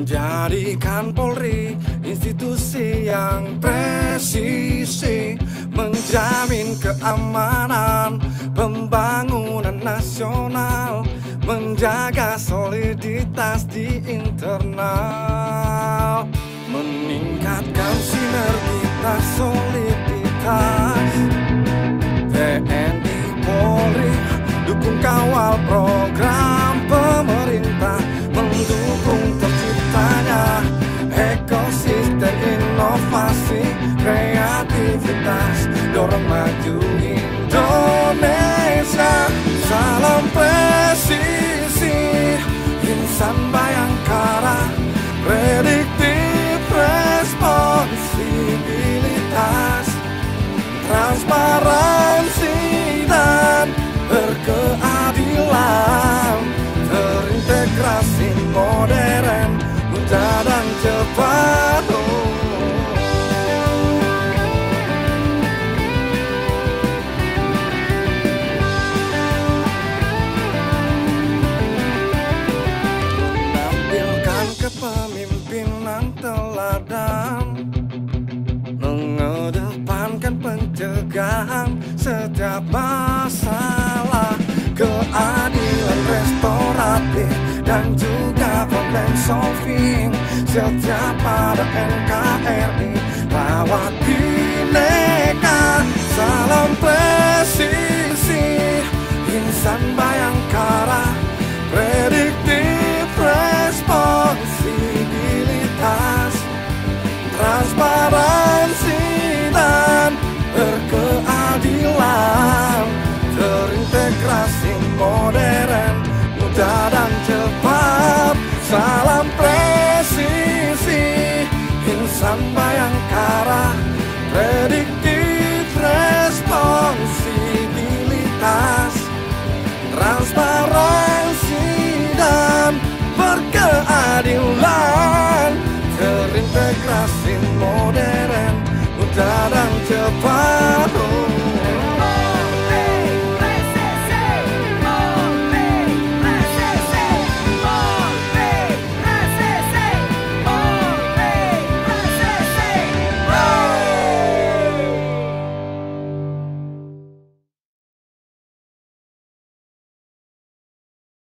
menjadikan Polri institusi yang presisi, menjamin keamanan pembangunan nasional, menjaga soliditas di internal, meningkatkan sinergitas soliditas TNI Polri, dukung kawal program pemerintah, mendukung terciptanya ekosistem inovasi kreativitas, dorong maju Indonesia. Salam presisi, insan Bayangkara, prediktif responsibilitas, transparansi dan berkeadilan, terintegrasi modern, mudah dan cepat. Menampilkan kepemimpinan teladan, mengedepankan pencegahan setiap masalah, keadilan restoratif dan juga problem solving, setia pada NKRI, rawat bineka. Salam presisi, insan Bayangkara, prediktif